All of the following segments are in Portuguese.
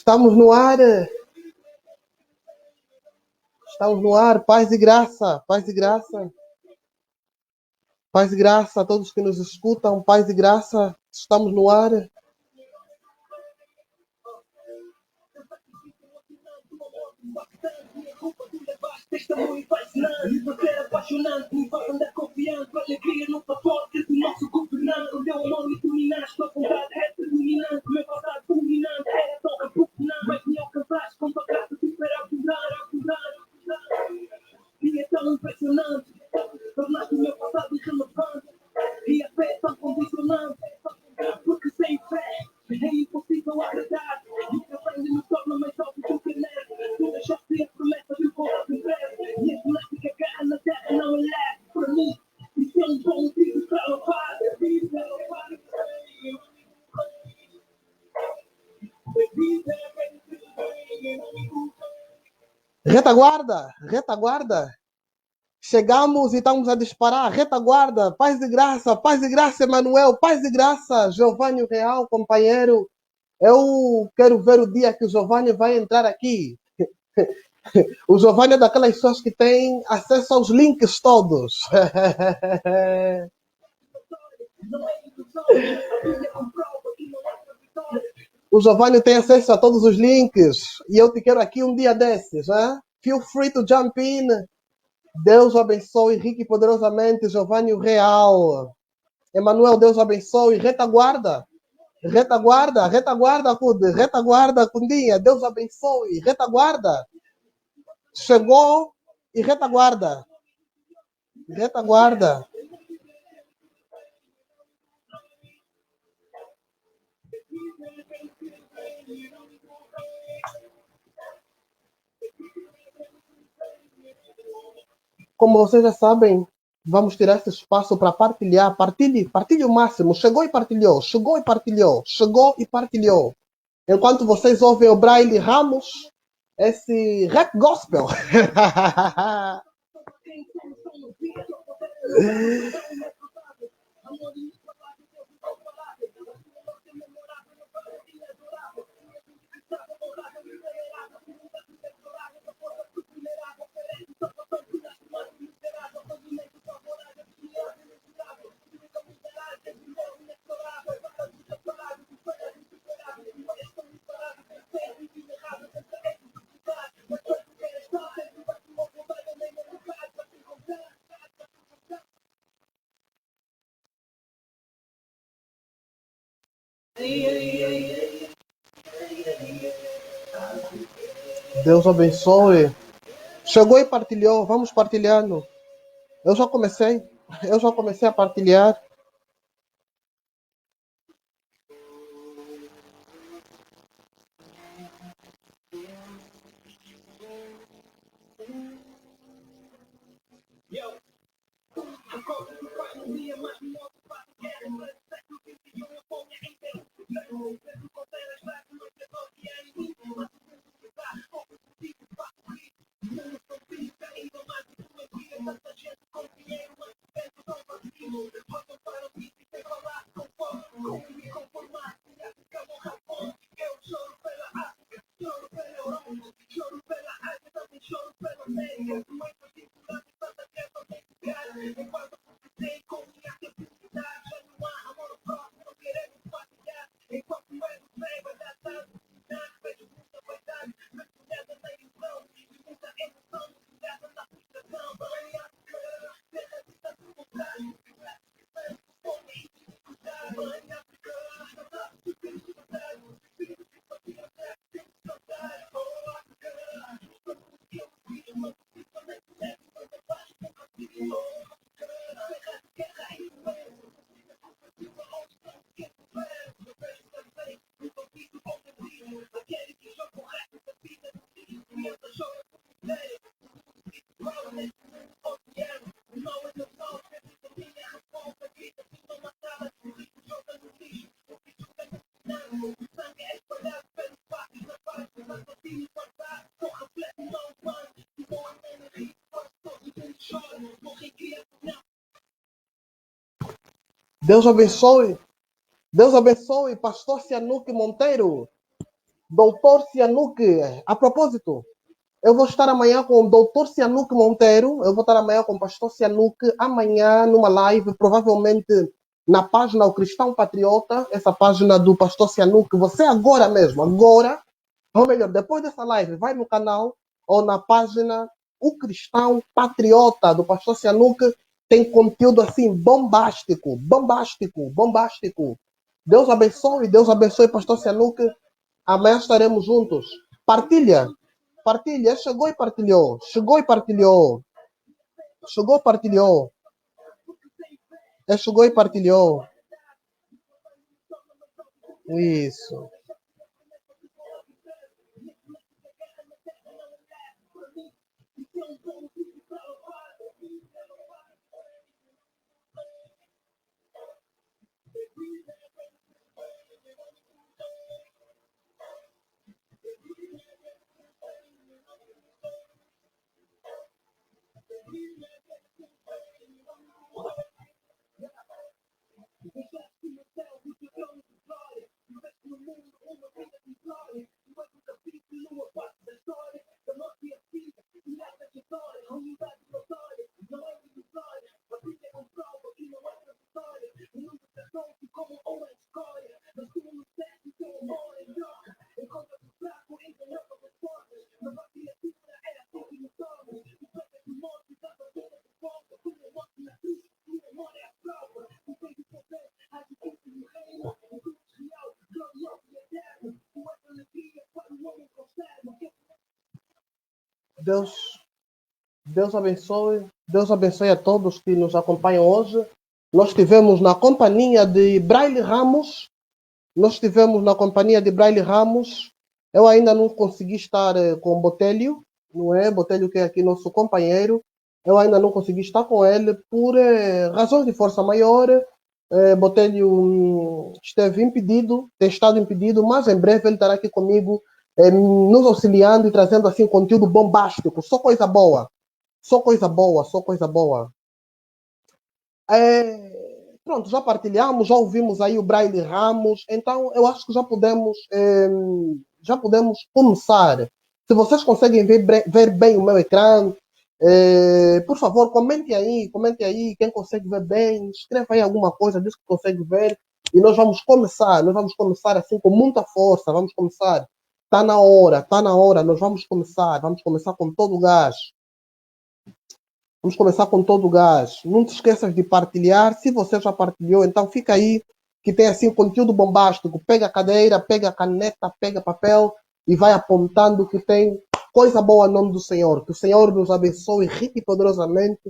Estamos no ar, estamos no ar, paz e graça, paz e graça, paz e graça a todos que nos escutam, paz e graça, estamos no ar. Testemunho fascinante, você é apaixonante, me faz andar confiante, alegria no pacote do nosso governante, o meu amor me dominaste, tua vontade é predominante, meu passado dominante, era tão repugnante, mas me alcançaste com tua graça, supera a e é tão impressionante, tornaste o meu passado irrelevante, e a fé é tão condicionante, porque sem fé é impossível agradar, e o que aprende me torna mais alto que o que neve, tu deixaste a promessa de voltar em breve, e a ginástica agarra na terra não é leve, para mim, isso é um bom motivo para louvar, Retaguarda, retaguarda. Chegamos e estamos a disparar. Retaguarda, paz e graça, Emanuel, paz e graça, Giovanni Real, companheiro. Eu quero ver o dia que o Giovanni vai entrar aqui. O Giovanni é daquelas pessoas que tem acesso aos links todos. O Giovanni tem acesso a todos os links. E eu te quero aqui um dia desses. Hein? Feel free to jump in. Deus o abençoe rique e poderosamente, Giovanni Real. Emanuel, Deus o abençoe. Retaguarda. Retaguarda, retaguarda, Rude. Retaguarda, Cundinha. Deus o abençoe. Retaguarda. Chegou e retaguarda. Retaguarda. Como vocês já sabem, vamos tirar esse espaço para partilhar. Partilhe o máximo. Chegou e partilhou. Chegou e partilhou. Chegou e partilhou. Enquanto vocês ouvem o Braille Ramos, esse rap gospel. Deus abençoe. Chegou e partilhou. Vamos partilhando. Eu já comecei a partilhar. Deus abençoe. Deus abençoe, pastor Cianuque Monteiro. Doutor Cianuque, a propósito, eu vou estar amanhã com o doutor Cianuque Monteiro, eu vou estar amanhã com o pastor Cianuque, amanhã numa live, provavelmente na página O Cristão Patriota, essa página do pastor Cianuque, você agora mesmo, agora, ou melhor, depois dessa live, vai no canal ou na página O Cristão Patriota do pastor Cianuque, tem conteúdo assim bombástico, bombástico, bombástico. Deus abençoe, pastor Cianuque. Amanhã estaremos juntos. Partilha, partilha. Chegou e partilhou. Chegou e partilhou. Chegou e partilhou. Chegou e partilhou. Isso. Deus, Deus abençoe a todos que nos acompanham hoje. Nós estivemos na companhia de Braille Ramos. Nós estivemos na companhia de Braille Ramos. Eu ainda não consegui estar com Botelho, não é? Botelho que é aqui nosso companheiro. Eu ainda não consegui estar com ele por razões de força maior. Botelho esteve impedido, tem estado impedido, mas em breve ele estará aqui comigo, nos auxiliando e trazendo assim conteúdo bombástico. Só coisa boa. Só coisa boa, só coisa boa. Pronto, já partilhamos, já ouvimos aí o Braille Ramos, então eu acho que já podemos começar. Se vocês conseguem ver bem o meu ecrã, por favor, comente aí, quem consegue ver bem, escreva aí alguma coisa, diz que consegue ver, e nós vamos começar assim com muita força, vamos começar. Tá na hora, nós vamos começar com todo o gás. Vamos começar com todo o gás. Não te esqueças de partilhar. Se você já partilhou, então fica aí, que tem assim conteúdo bombástico. Pega a cadeira, pega a caneta, pega papel e vai apontando que tem coisa boa em nome do Senhor. Que o Senhor nos abençoe rica e poderosamente.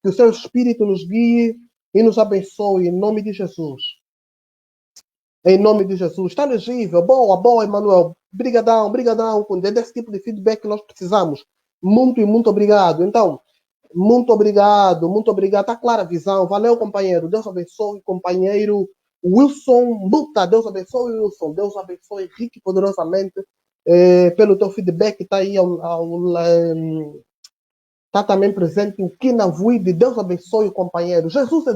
Que o seu Espírito nos guie e nos abençoe em nome de Jesus. Em nome de Jesus. Está legível. Boa, Emanuel. Brigadão. Desse tipo de feedback que nós precisamos. Muito e muito obrigado. Então, muito obrigado. Está clara a visão. Valeu, companheiro. Deus abençoe, companheiro Wilson Luta. Deus abençoe, Wilson. Deus abençoe rico e poderosamente pelo teu feedback. Está aí está também presente o Kinavuide. Deus abençoe o companheiro. Jesus é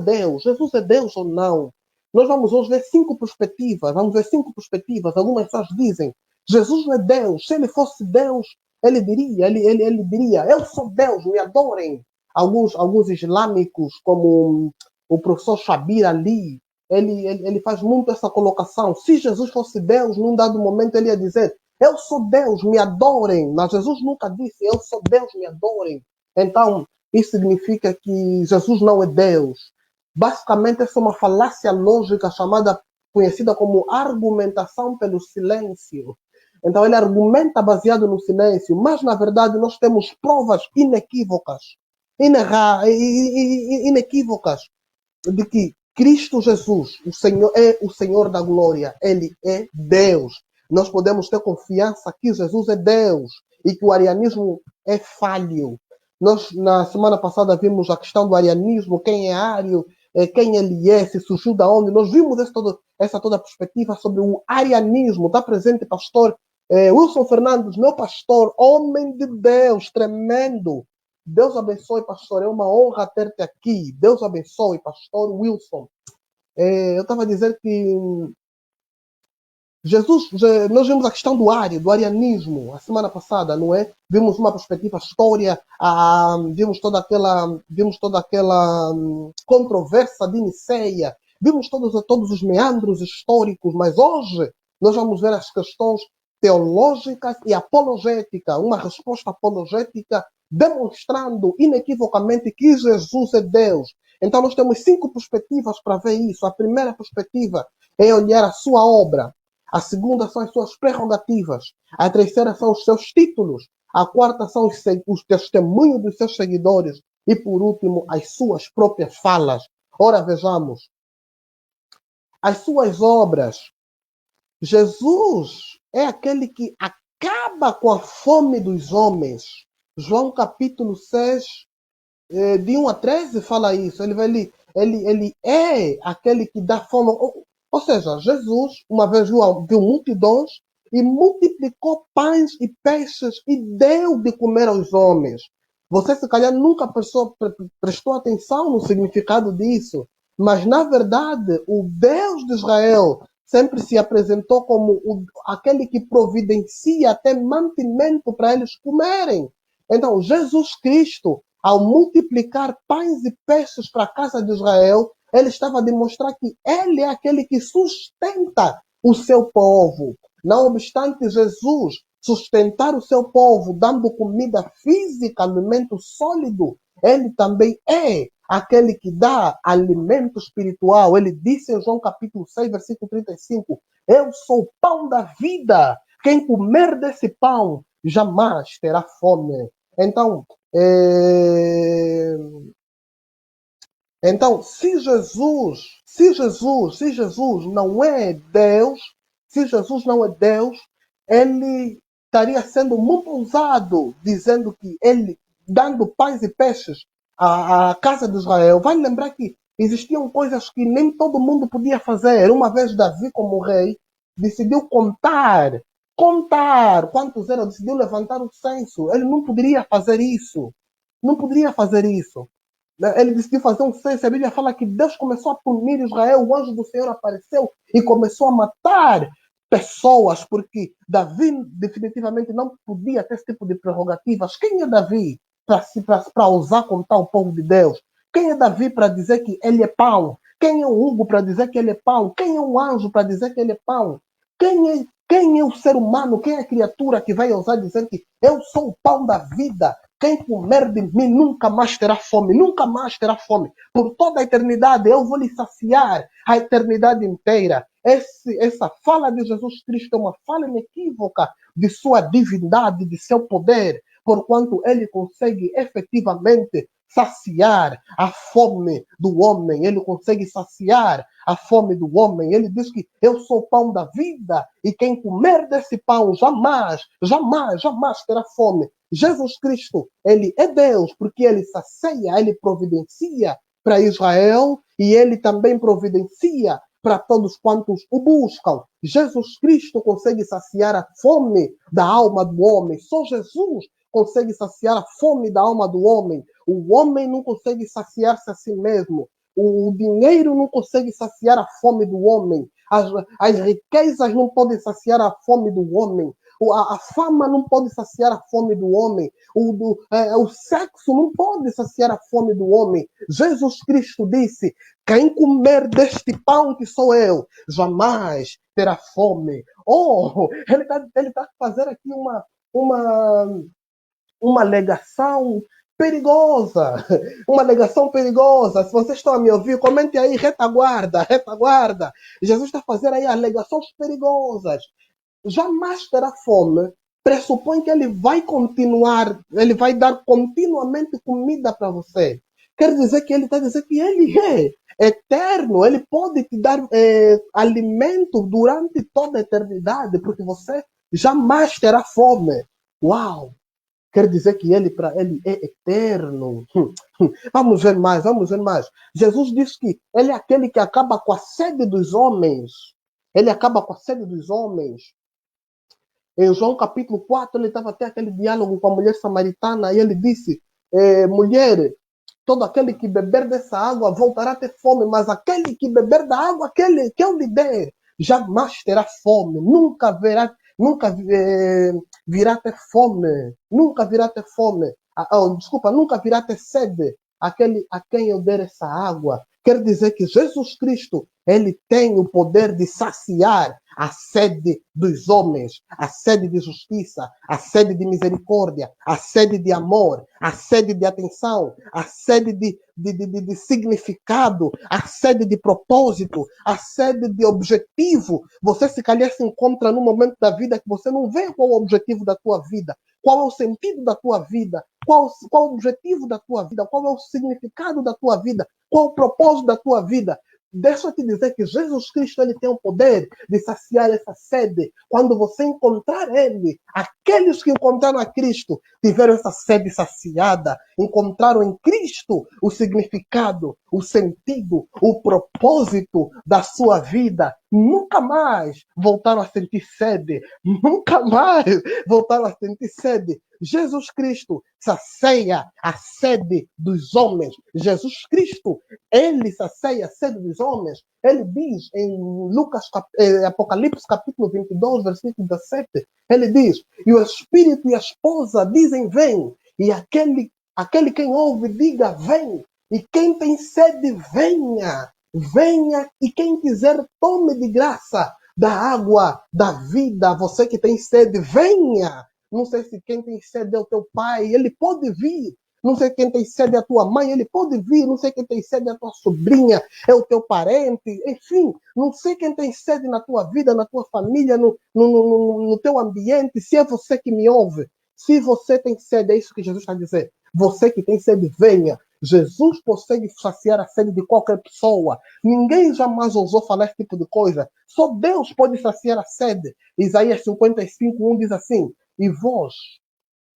Deus ou não? Nós vamos hoje ver 5 perspectivas. Algumas pessoas dizem, Jesus não é Deus. Se ele fosse Deus, ele diria, eu sou Deus, me adorem. Alguns islâmicos, como o professor Shabir Ali, ele faz muito essa colocação. Se Jesus fosse Deus, num dado momento ele ia dizer, eu sou Deus, me adorem. Mas Jesus nunca disse, eu sou Deus, me adorem. Então, isso significa que Jesus não é Deus. Basicamente, essa é uma falácia lógica conhecida como argumentação pelo silêncio. Então, ele argumenta baseado no silêncio, mas, na verdade, nós temos provas inequívocas de que Cristo Jesus, o Senhor, é o Senhor da glória. Ele é Deus. Nós podemos ter confiança que Jesus é Deus e que o arianismo é falho. Nós, na semana passada, vimos a questão do arianismo, quem é ário, quem ele é, se surgiu da onde. Nós vimos essa toda perspectiva sobre o arianismo. Está presente, pastor Wilson Fernandes, meu pastor, homem de Deus, tremendo. Deus abençoe, pastor. É uma honra ter-te aqui. Deus abençoe, pastor Wilson. Eu estava a dizer que Nós vimos a questão do arianismo, a semana passada, não é? Vimos uma perspectiva história, vimos toda aquela controvérsia de Niceia, vimos todos os meandros históricos, mas hoje nós vamos ver as questões teológicas e apologéticas, uma resposta apologética demonstrando inequivocamente que Jesus é Deus. Então nós temos 5 perspectivas para ver isso. A primeira perspectiva é olhar a sua obra. A segunda são as suas prerrogativas. A terceira são os seus títulos. A quarta são os testemunhos dos seus seguidores. E, por último, as suas próprias falas. Ora, vejamos. As suas obras. Jesus é aquele que acaba com a fome dos homens. João capítulo 6, de 1 a 13, fala isso. Ele é aquele que dá fome. Ou seja, Jesus, uma vez viu multidões e multiplicou pães e peixes e deu de comer aos homens. Você, se calhar, nunca prestou atenção no significado disso. Mas, na verdade, o Deus de Israel sempre se apresentou como aquele que providencia até mantimento para eles comerem. Então, Jesus Cristo, ao multiplicar pães e peixes para a casa de Israel, ele estava a demonstrar que ele é aquele que sustenta o seu povo. Não obstante Jesus sustentar o seu povo, dando comida física, alimento sólido, ele também é aquele que dá alimento espiritual. Ele disse em João capítulo 6, versículo 35, eu sou o pão da vida. Quem comer desse pão jamais terá fome. Então, se Jesus não é Deus, ele estaria sendo muito ousado, dizendo que ele, dando pães e peixes à casa de Israel. Vai lembrar que existiam coisas que nem todo mundo podia fazer. Uma vez Davi, como rei, decidiu contar quantos eram, decidiu levantar o censo. Ele não poderia fazer isso. Ele decidiu fazer um censo. A Bíblia fala que Deus começou a punir Israel. O anjo do Senhor apareceu e começou a matar pessoas, porque Davi definitivamente não podia ter esse tipo de prerrogativas. Quem é Davi para ousar contar o povo de Deus? Quem é Davi para dizer que ele é pão? Quem é o Hugo para dizer que ele é pão? Quem é o anjo para dizer que ele é pão? Quem é o ser humano? Quem é a criatura que vai ousar dizer que eu sou o pão da vida? Quem comer de mim nunca mais terá fome, nunca mais terá fome. Por toda a eternidade eu vou lhe saciar a eternidade inteira. Essa fala de Jesus Cristo é uma fala inequívoca de sua divindade, de seu poder, porquanto ele consegue efetivamente saciar a fome do homem. Ele consegue saciar a fome do homem. Ele diz que eu sou o pão da vida e quem comer desse pão jamais terá fome. Jesus Cristo, ele é Deus porque ele sacia, ele providencia para Israel e ele também providencia para todos quantos o buscam. Jesus Cristo consegue saciar a fome da alma do homem. Só Jesus consegue saciar a fome da alma do homem. O homem não consegue saciar-se a si mesmo. O dinheiro não consegue saciar a fome do homem. As riquezas não podem saciar a fome do homem. A fama não pode saciar a fome do homem. O sexo não pode saciar a fome do homem. Jesus Cristo disse: quem comer deste pão que sou eu, jamais terá fome. Ele tá fazendo aqui uma alegação perigosa. Uma alegação perigosa. Se vocês estão a me ouvir, comente aí, retaguarda. Jesus está fazendo aí alegações perigosas. Jamais terá fome, pressupõe que ele vai dar continuamente comida para você. Quer dizer que ele está dizendo que ele é eterno, ele pode te dar alimento durante toda a eternidade, porque você jamais terá fome. Uau! Quer dizer que ele é eterno. Vamos ver mais. Jesus diz que ele é aquele que acaba com a sede dos homens. Em João capítulo 4, ele estava até aquele diálogo com a mulher samaritana e ele disse: mulher, todo aquele que beber dessa água voltará a ter fome, mas aquele que beber da água que eu lhe der jamais terá fome, virá ter fome, nunca virá ter fome. Nunca virá ter sede aquele a quem eu der essa água. Quer dizer que Jesus Cristo, ele tem o poder de saciar a sede dos homens, a sede de justiça, a sede de misericórdia, a sede de amor, a sede de atenção, a sede de significado, a sede de propósito, a sede de objetivo. Você se calhar se encontra num momento da vida que você não vê qual é o objetivo da tua vida, qual é o sentido da tua vida, qual o objetivo da tua vida, qual é o significado da tua vida, qual o propósito da tua vida. Deixa eu te dizer que Jesus Cristo, ele tem o poder de saciar essa sede. Quando você encontrar ele, aqueles que encontraram a Cristo tiveram essa sede saciada, encontraram em Cristo o significado, o sentido, o propósito da sua vida. Nunca mais voltaram a sentir sede, nunca mais voltaram a sentir sede. Jesus Cristo sacia a sede dos homens. Jesus Cristo, ele sacia a sede dos homens. Ele diz em Apocalipse capítulo 22, versículo 17, ele diz, e o Espírito e a esposa dizem, vem. E aquele quem ouve, diga, vem. E quem tem sede, venha. Venha, e quem quiser, tome de graça da água da vida. Você que tem sede, venha. Não sei se quem tem sede é o teu pai, ele pode vir. Não sei quem tem sede é a tua mãe, ele pode vir. Não sei quem tem sede é a tua sobrinha, é o teu parente. Enfim, não sei quem tem sede na tua vida, na tua família, no teu ambiente. Se é você que me ouve, se você tem sede, é isso que Jesus está dizendo. Você que tem sede, venha. Jesus consegue saciar a sede de qualquer pessoa. Ninguém jamais ousou falar esse tipo de coisa. Só Deus pode saciar a sede. Isaías 55:1 diz assim, e vós,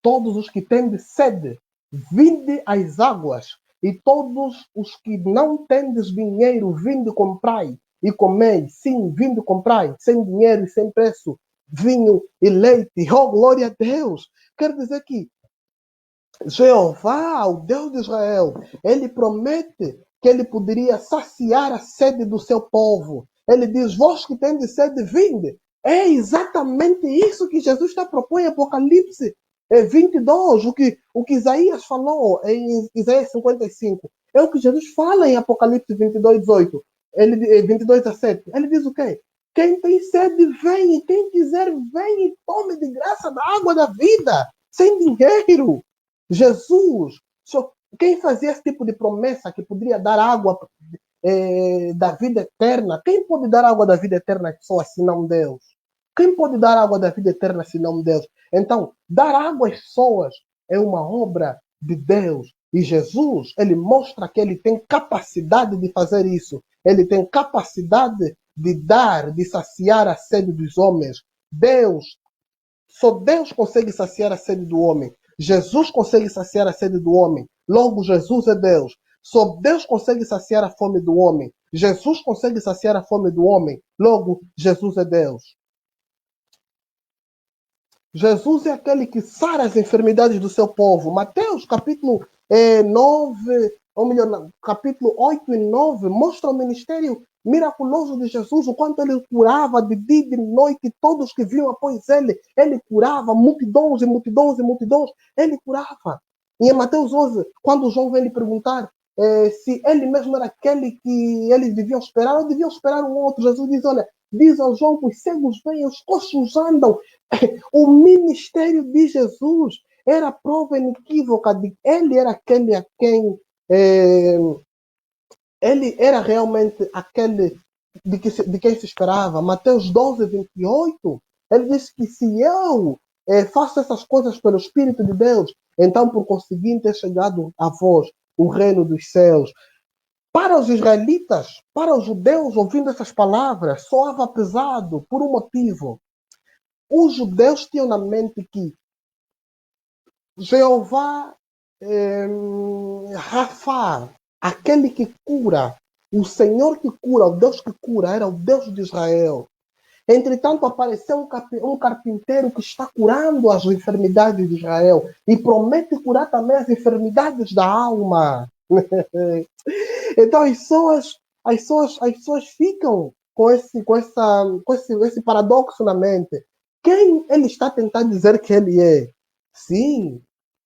todos os que tendes sede, vinde às águas, e todos os que não tendes dinheiro, vinde comprai e comei. Sim, vinde comprai, sem dinheiro e sem preço, vinho e leite. Oh, glória a Deus! Quer dizer que Jeová, o Deus de Israel, ele promete que ele poderia saciar a sede do seu povo. Ele diz, vós que tendes sede, vinde. É exatamente isso que Jesus está propondo em Apocalipse 22, o que Isaías falou em Isaías 55. É o que Jesus fala em Apocalipse 22, 18. 22, 17. Ele diz o quê? Quem tem sede, vem. E quem quiser, vem e tome de graça da água da vida, sem dinheiro. Jesus, quem fazia esse tipo de promessa que poderia dar água da vida eterna, quem pode dar água da vida eterna só assim não Deus? Quem pode dar água da vida eterna se não Deus? Então, dar água às pessoas é uma obra de Deus. E Jesus, ele mostra que ele tem capacidade de fazer isso. Ele tem capacidade de dar, de saciar a sede dos homens. Só Deus consegue saciar a sede do homem. Jesus consegue saciar a sede do homem. Logo, Jesus é Deus. Só Deus consegue saciar a fome do homem. Jesus consegue saciar a fome do homem. Logo, Jesus é Deus. Jesus é aquele que sara as enfermidades do seu povo. Mateus, capítulo 9, ou melhor, capítulo 8 e 9, mostra o ministério miraculoso de Jesus, o quanto ele curava de dia e de noite, todos que vinham após ele curava, multidões e multidões e multidões, ele curava. E em Mateus 11, quando João vem lhe perguntar se ele mesmo era aquele que eles deviam esperar, ou deviam esperar um outro, Jesus diz, olha, diz ao João que os cegos vêm, os coxos andam. O ministério de Jesus era prova inequívoca de que ele era aquele a quem ele era realmente aquele de quem se esperava. Mateus 12, 28, ele diz que se eu faço essas coisas pelo Espírito de Deus, então por conseguinte é chegado a vós o reino dos céus. Para os israelitas, para os judeus, ouvindo essas palavras, soava pesado por um motivo. Os judeus tinham na mente que Jeová Rafa, aquele que cura, o Senhor que cura, o Deus que cura, era o Deus de Israel. Entretanto, apareceu um carpinteiro que está curando as enfermidades de Israel e promete curar também as enfermidades da alma. Então as pessoas ficam esse paradoxo na mente. Quem ele está tentando dizer que ele é? Sim,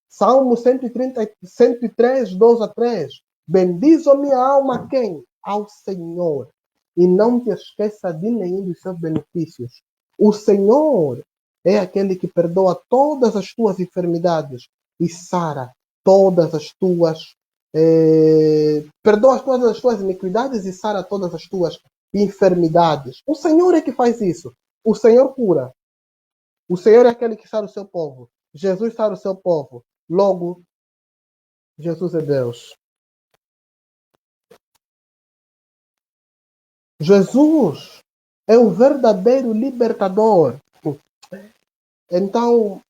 Salmo 103, 2 a 3. Bendiz a minha alma a quem? Ao Senhor. E não te esqueça de nenhum dos seus benefícios. O Senhor é aquele que perdoa todas as tuas enfermidades e sara todas as tuas perdoa todas as tuas iniquidades e sara todas as tuas enfermidades. O Senhor é que faz isso. O Senhor cura. O Senhor é aquele que sara o seu povo. Jesus sara o seu povo. Logo, Jesus é Deus. Jesus é o verdadeiro libertador. Então,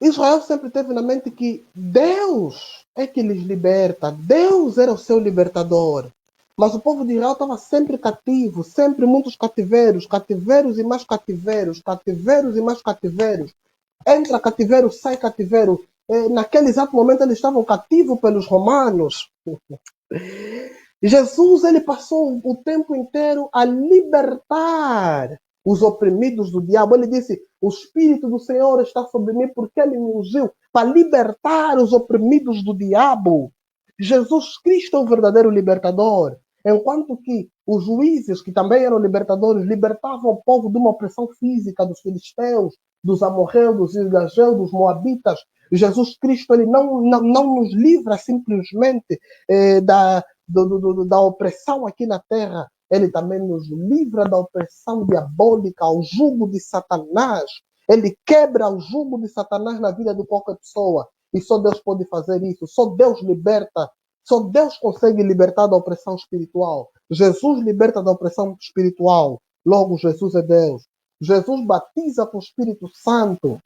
Israel sempre teve na mente que Deus é que lhes liberta. Deus era o seu libertador. Mas o povo de Israel estava sempre cativo, sempre muitos cativeiros, cativeiros e mais cativeiros, cativeiros e mais cativeiros. Entra cativeiro, sai cativeiro. Naquele exato momento eles estavam cativos pelos romanos. Jesus ele passou o tempo inteiro a libertar os oprimidos do diabo. Ele disse, o Espírito do Senhor está sobre mim porque ele me ungiu para libertar os oprimidos do diabo. Jesus Cristo é o verdadeiro libertador. Enquanto que os juízes, que também eram libertadores, libertavam o povo de uma opressão física dos filisteus, dos amorreus, dos irgajeus, dos moabitas. Jesus Cristo ele não nos livra simplesmente da opressão aqui na terra. Ele também nos livra da opressão diabólica, ao jugo de Satanás. Ele quebra o jugo de Satanás na vida de qualquer pessoa. E só Deus pode fazer isso. Só Deus liberta. Só Deus consegue libertar da opressão espiritual. Jesus liberta da opressão espiritual. Logo, Jesus é Deus. Jesus batiza com o Espírito Santo.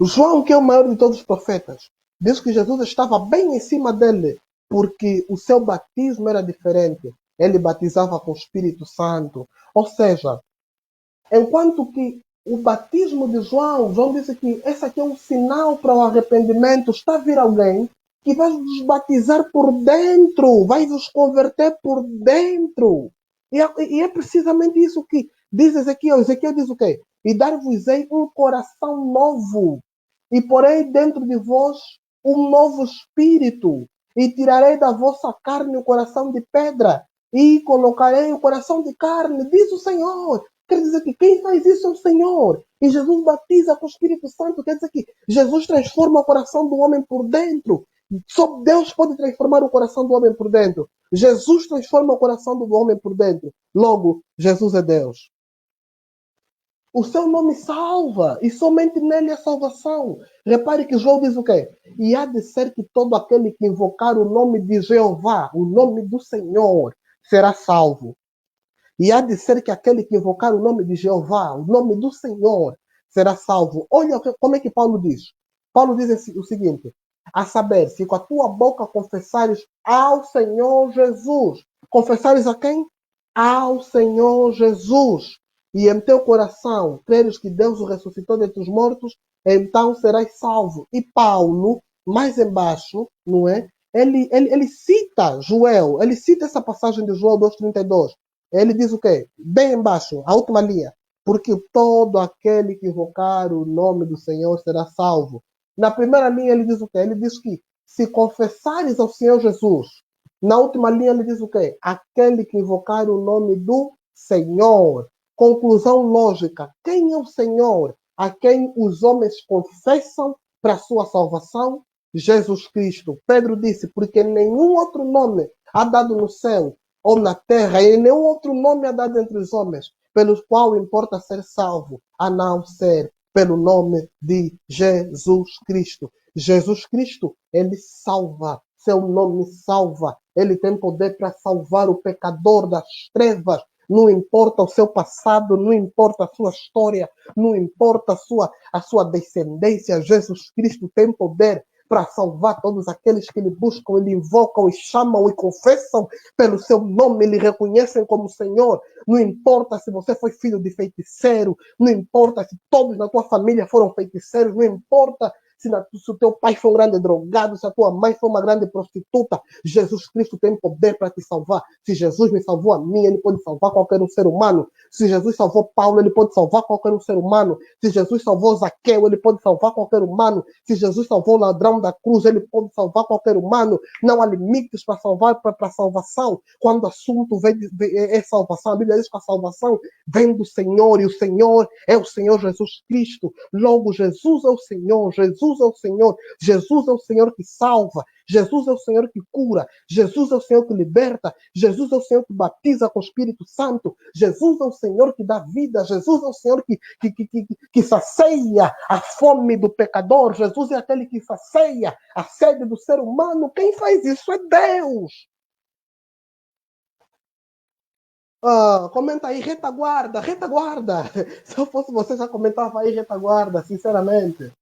João, que é o maior de todos os profetas, diz que Jesus estava bem em cima dele, porque o seu batismo era diferente. Ele batizava com o Espírito Santo. Ou seja, enquanto que o batismo de João disse que esse aqui é um sinal para o arrependimento, está a vir alguém que vai vos batizar por dentro, vai vos converter por dentro. E é precisamente isso que diz Ezequiel. Ezequiel diz o quê? E dar-vos-ei um coração novo, e porei dentro de vós um novo espírito, e tirarei da vossa carne o coração de pedra, e colocarei o coração de carne, diz o Senhor. Quer dizer que quem faz isso é o Senhor. E Jesus batiza com o Espírito Santo. Quer dizer que Jesus transforma o coração do homem por dentro. Só Deus pode transformar o coração do homem por dentro. Jesus transforma o coração do homem por dentro. Logo, Jesus é Deus. O seu nome salva, e somente nele é salvação. Repare que João diz o quê? E há de ser que todo aquele que invocar o nome de Jeová, o nome do Senhor, será salvo. E há de ser que aquele que invocar o nome de Jeová, o nome do Senhor, será salvo. Olha como é que Paulo diz. Paulo diz o seguinte, a saber, se com a tua boca confessares ao Senhor Jesus. Confessares a quem? Ao Senhor Jesus. E em teu coração creres que Deus o ressuscitou dentre os mortos, então serás salvo. E Paulo, mais embaixo, não é? Ele cita Joel, ele cita essa passagem de Joel 2,32. Ele diz o quê? Bem embaixo, a última linha. Porque todo aquele que invocar o nome do Senhor será salvo. Na primeira linha ele diz o quê? Ele diz que se confessares ao Senhor Jesus. Na última linha ele diz o quê? Aquele que invocar o nome do Senhor. Conclusão lógica. Quem é o Senhor? A quem os homens confessam para a sua salvação? Jesus Cristo. Pedro disse, porque nenhum outro nome há dado no céu ou na terra, e nenhum outro nome há dado entre os homens, pelo qual importa ser salvo, a não ser pelo nome de Jesus Cristo. Jesus Cristo, ele salva. Seu nome salva. Ele tem poder para salvar o pecador das trevas. Não importa o seu passado, não importa a sua história, não importa a sua descendência. Jesus Cristo tem poder para salvar todos aqueles que lhe buscam, lhe invocam e chamam e confessam pelo seu nome, lhe reconhecem como Senhor. Não importa se você foi filho de feiticeiro, não importa se todos na tua família foram feiticeiros, não importa se o teu pai foi um grande drogado, se a tua mãe foi uma grande prostituta, Jesus Cristo tem poder para te salvar. Se Jesus me salvou a mim, ele pode salvar qualquer um ser humano. Se Jesus salvou Paulo, ele pode salvar qualquer um ser humano. Se Jesus salvou Zaqueu, ele pode salvar qualquer humano. Se Jesus salvou o ladrão da cruz, ele pode salvar qualquer humano. Não há limites para salvar, para salvação. Quando o assunto é salvação, a Bíblia diz que a salvação vem do Senhor, e o Senhor é o Senhor Jesus Cristo. Logo, Jesus é o Senhor, Jesus é o Senhor, Jesus é o Senhor que salva, Jesus é o Senhor que cura, Jesus é o Senhor que liberta, Jesus é o Senhor que batiza com o Espírito Santo, Jesus é o Senhor que dá vida, Jesus é o Senhor que sacia a fome do pecador, Jesus é aquele que sacia a sede do ser humano. Quem faz isso é Deus. Comenta aí, retaguarda, retaguarda. Se eu fosse você, já comentava aí, retaguarda, sinceramente.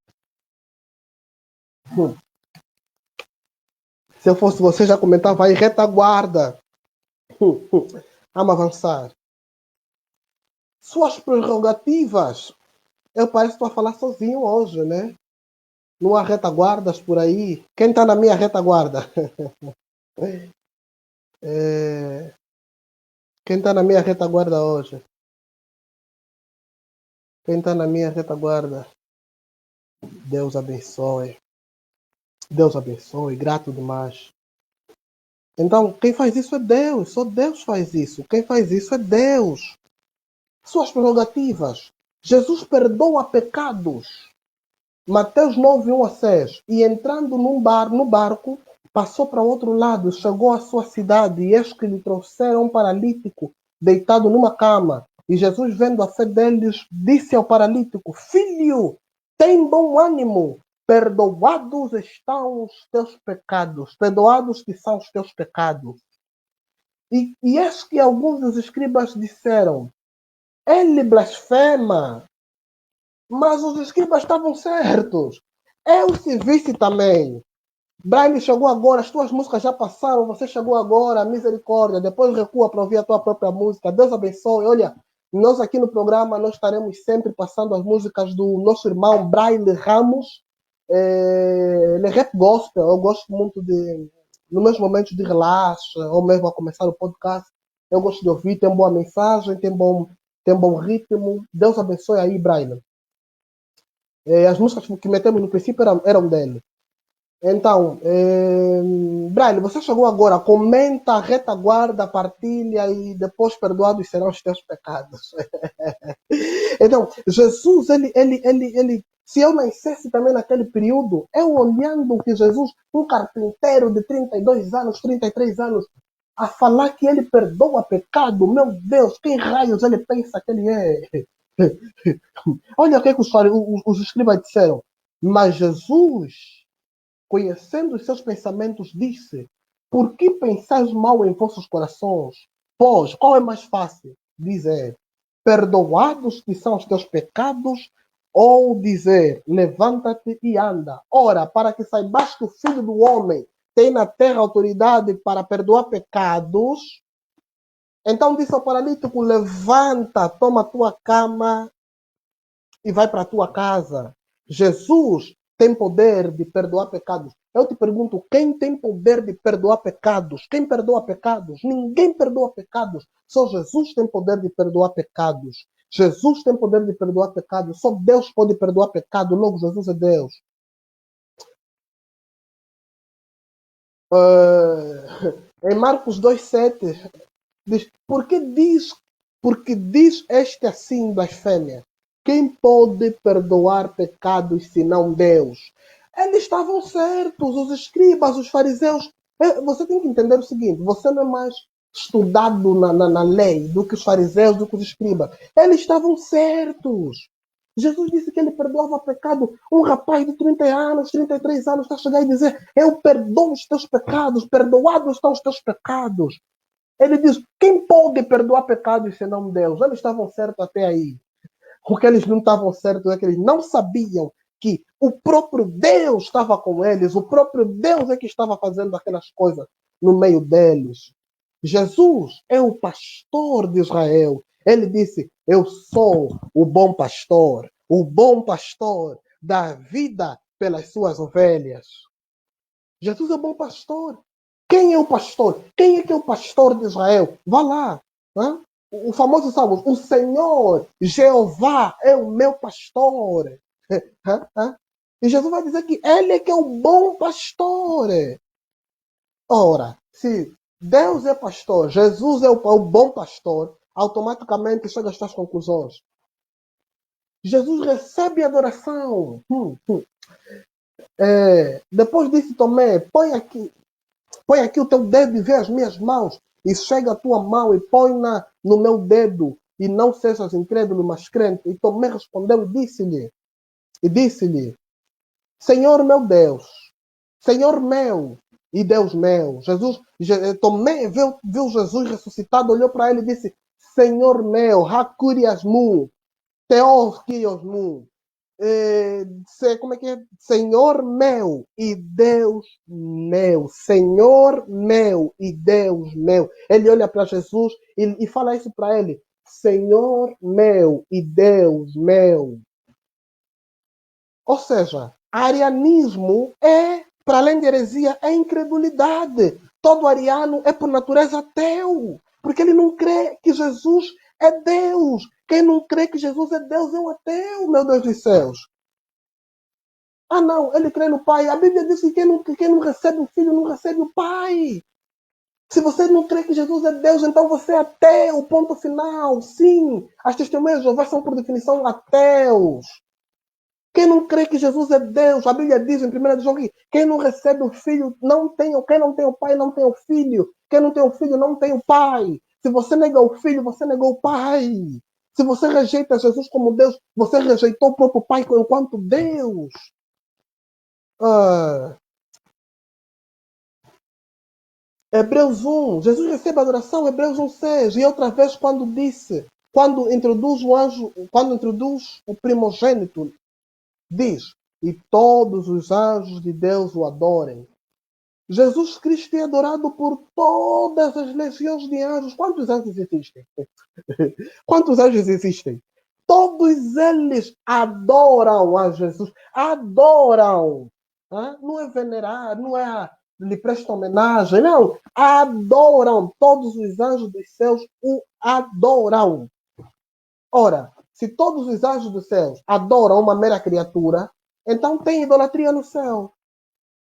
Se eu fosse você, já comentava aí, retaguarda. Vamos avançar. Suas prerrogativas. Eu parece que estou a falar sozinho hoje, né? Não há retaguardas por aí. Quem está na minha retaguarda? Quem está na minha retaguarda hoje? Quem está na minha retaguarda? Deus abençoe. Deus abençoe. Grato demais. Então, quem faz isso é Deus. Só Deus faz isso. Quem faz isso é Deus. Suas prerrogativas. Jesus perdoa pecados. Mateus 9, 1 a 6. E entrando no barco, passou para o outro lado, chegou à sua cidade, e eis que lhe trouxeram um paralítico, deitado numa cama. E Jesus, vendo a fé deles, disse ao paralítico: Filho, tem bom ânimo, perdoados estão os teus pecados. Perdoados que são os teus pecados. E eis que alguns dos escribas disseram: Ele blasfema. Mas os escribas estavam certos. Eu se visse também. Brian chegou agora, as tuas músicas já passaram, você chegou agora, misericórdia. Depois recua para ouvir a tua própria música. Deus abençoe. Olha, nós aqui no programa, nós estaremos sempre passando as músicas do nosso irmão Brian Ramos. Ele é rap gospel. Eu gosto muito de, nos meus momentos de relaxo, ou mesmo a começar o podcast, eu gosto de ouvir, tem boa mensagem, tem bom ritmo. Deus abençoe aí, Brian. As músicas que metemos no princípio eram dele. Então, Brian, você chegou agora, comenta, retaguarda, partilha e depois perdoados serão os teus pecados. Então, Jesus, ele, se eu nascesse também naquele período, eu olhando que Jesus, um carpinteiro de 32 anos, 33 anos, a falar que ele perdoa pecado, meu Deus, quem raios ele pensa que ele é? Olha o que os escribas disseram. Mas Jesus, conhecendo os seus pensamentos, disse: Por que pensais mal em vossos corações? Pois, qual é mais fácil? Dizer: Perdoados que são os teus pecados, ou dizer: Levanta-te e anda. Ora, para que saibas que o Filho do Homem tem na terra autoridade para perdoar pecados. Então disse ao paralítico: Levanta, toma a tua cama e vai para a tua casa. Jesus tem poder de perdoar pecados. Eu te pergunto, quem tem poder de perdoar pecados? Quem perdoa pecados? Ninguém perdoa pecados. Só Jesus tem poder de perdoar pecados. Jesus tem poder de perdoar pecados. Só Deus pode perdoar pecado. Logo, Jesus é Deus. Em Marcos 2,7 diz: Porque diz este assim, blasfêmia? Quem pode perdoar pecados senão Deus? Eles estavam certos, os escribas, os fariseus. Você tem que entender o seguinte: você não é mais estudado na lei do que os fariseus, do que os escribas. Eles estavam certos. Jesus disse que ele perdoava pecado. Um rapaz de 30 anos, 33 anos, está chegando e dizer: Eu perdoo os teus pecados, perdoados estão os teus pecados. Ele diz: Quem pode perdoar pecados senão Deus? Eles estavam certos até aí. O que eles não estavam certos é que eles não sabiam que o próprio Deus estava com eles, o próprio Deus é que estava fazendo aquelas coisas no meio deles. Jesus é o pastor de Israel. Ele disse: Eu sou o bom pastor. O bom pastor dá vida pelas suas ovelhas. Jesus é o bom pastor. Quem é o pastor? Quem é que é o pastor de Israel? Vá lá. Né? O famoso salmo, o Senhor, Jeová, é o meu pastor. E Jesus vai dizer que ele é que é o bom pastor. Ora, se Deus é pastor, Jesus é o bom pastor, automaticamente chega a estas conclusões. Jesus recebe adoração. Depois disse Tomé, põe aqui o teu dedo e vê as minhas mãos. E chega a tua mão e põe-na no meu dedo. E não sejas incrédulo, mas crente. E Tomé respondeu e disse-lhe, Senhor meu Deus, Senhor meu e Deus meu. Tomé viu Jesus ressuscitado, olhou para ele e disse, Senhor meu, Hakuriasmu, Teos Kiosmu. Como é que é? Senhor meu e Deus meu. Senhor meu e Deus meu. Ele olha para Jesus e fala isso para ele. Senhor meu e Deus meu. Ou seja, arianismo é, para além de heresia, é incredulidade. Todo ariano é por natureza ateu. Porque ele não crê que Jesus é Deus. Quem não crê que Jesus é Deus é um ateu, meu Deus dos céus. Ah, não, ele crê no Pai. A Bíblia diz que quem não recebe o Filho não recebe o Pai. Se você não crê que Jesus é Deus, então você é ateu, ponto final. Sim, as testemunhas de Jeová são, por definição, ateus. Quem não crê que Jesus é Deus, a Bíblia diz em 1 João que quem não recebe o Filho não tem, quem não tem o Pai não tem o Filho. Quem não tem o Filho não tem o Pai. Se você nega o Filho, você negou o Pai. Se você rejeita Jesus como Deus, você rejeitou o próprio Pai enquanto Deus. Hebreus 1, Jesus recebe a adoração, Hebreus 1,6. E outra vez quando introduz o primogênito, diz, e todos os anjos de Deus o adorem. Jesus Cristo é adorado por todas as legiões de anjos. Quantos anjos existem? Quantos anjos existem? Todos eles adoram a Jesus. Adoram. Não é venerar, não é lhe prestam homenagem, não. Adoram. Todos os anjos dos céus o adoram. Ora, se todos os anjos dos céus adoram uma mera criatura, então tem idolatria no céu.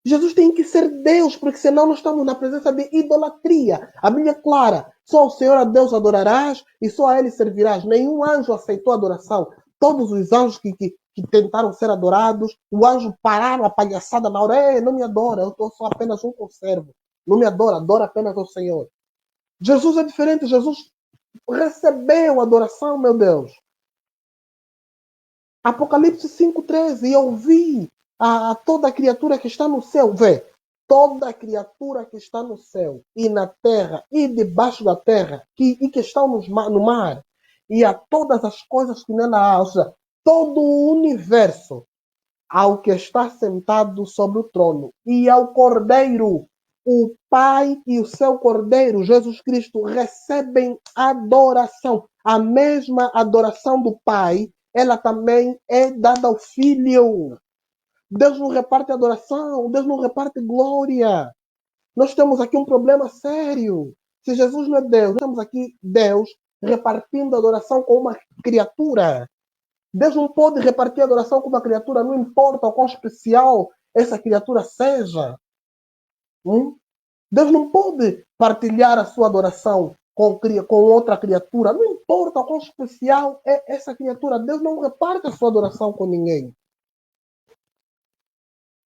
Jesus tem que ser Deus, porque senão nós estamos na presença de idolatria. A Bíblia é clara. Só ao Senhor a Deus adorarás e só a Ele servirás. Nenhum anjo aceitou a adoração. Todos os anjos que tentaram ser adorados, o anjo pararam a palhaçada na hora. Não me adora, eu sou apenas um conservo. Não me adora, adora apenas ao Senhor. Jesus é diferente. Jesus recebeu a adoração, meu Deus. Apocalipse 5,13. E eu vi a toda criatura que está no céu. Vê, toda criatura que está no céu e na terra e debaixo da terra e que estão no mar e a todas as coisas que nela há, ou seja, todo o universo, ao que está sentado sobre o trono e ao Cordeiro, o Pai e o seu Cordeiro, Jesus Cristo, recebem adoração. A mesma adoração do Pai, ela também é dada ao Filho. Deus não reparte adoração, Deus não reparte glória. Nós temos aqui um problema sério. Se Jesus não é Deus, nós temos aqui Deus repartindo adoração com uma criatura. Deus não pode repartir adoração com uma criatura, não importa o quão especial essa criatura seja. Deus não pode partilhar a sua adoração com outra criatura, não importa o quão especial é essa criatura. Deus não reparte a sua adoração com ninguém.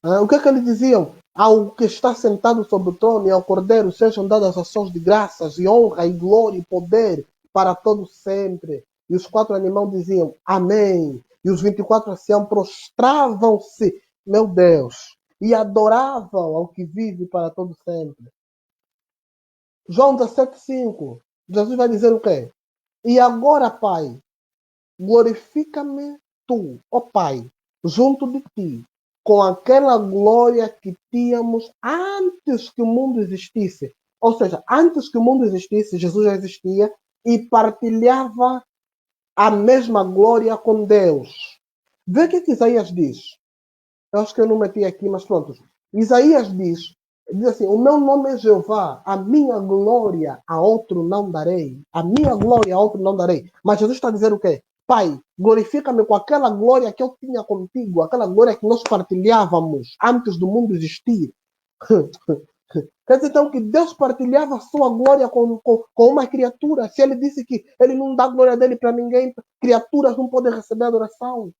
O que é que eles diziam? Ao que está sentado sobre o trono e ao Cordeiro sejam dadas ações de graças e honra e glória e poder para todos sempre. E os 4 animais diziam Amém. E os 24 anciãos prostravam-se, meu Deus, e adoravam ao que vive para todos sempre. João 17,5. Jesus vai dizer o quê? E agora, Pai, glorifica-me tu, ó Pai, junto de ti, com aquela glória que tínhamos antes que o mundo existisse. Ou seja, antes que o mundo existisse, Jesus já existia e partilhava a mesma glória com Deus. Vê o que Isaías diz. Eu acho que eu não meti aqui, mas pronto. Isaías diz assim, o meu nome é Jeová, a minha glória a outro não darei. A minha glória a outro não darei. Mas Jesus está dizendo o quê? Pai, glorifica-me com aquela glória que eu tinha contigo, aquela glória que nós partilhávamos antes do mundo existir. Quer dizer, então, que Deus partilhava a sua glória com uma criatura. Se ele disse que ele não dá a glória dele para ninguém, criaturas não podem receber adoração.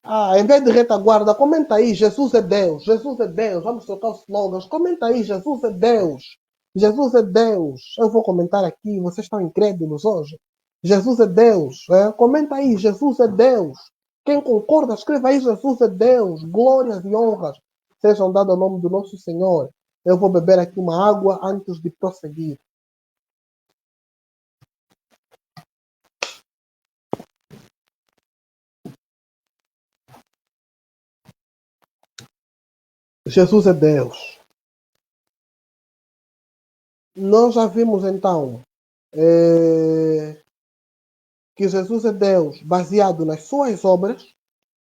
Ah, em vez de retaguarda, comenta aí, Jesus é Deus, Jesus é Deus. Vamos trocar os slogans. Comenta aí, Jesus é Deus. Jesus é Deus. Eu vou comentar aqui, vocês estão incrédulos hoje. Jesus é Deus. Comenta aí, Jesus é Deus. Quem concorda, escreva aí, Jesus é Deus. Glórias e honras sejam dadas ao nome do nosso Senhor. Eu vou beber aqui uma água antes de prosseguir. Jesus é Deus. Nós já vimos então que Jesus é Deus baseado nas suas obras,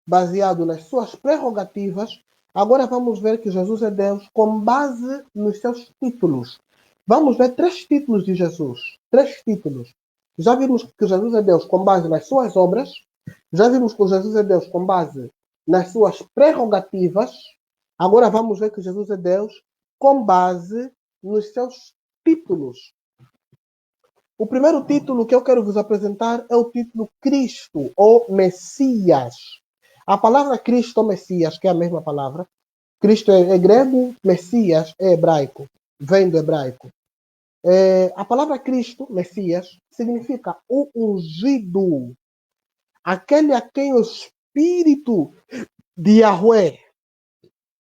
baseado nas suas prerrogativas. Agora vamos ver que Jesus é Deus com base nos seus títulos. Vamos ver 3 títulos de Jesus. 3 títulos. Já vimos que Jesus é Deus com base nas suas obras. Já vimos que Jesus é Deus com base nas suas prerrogativas. Agora vamos ver que Jesus é Deus com base nos seus títulos. O primeiro título que eu quero vos apresentar é o título Cristo ou Messias. A palavra Cristo ou Messias, que é a mesma palavra, Cristo é grego, Messias é hebraico, vem do hebraico. A palavra Cristo, Messias, significa o ungido, aquele a quem o Espírito de Yahweh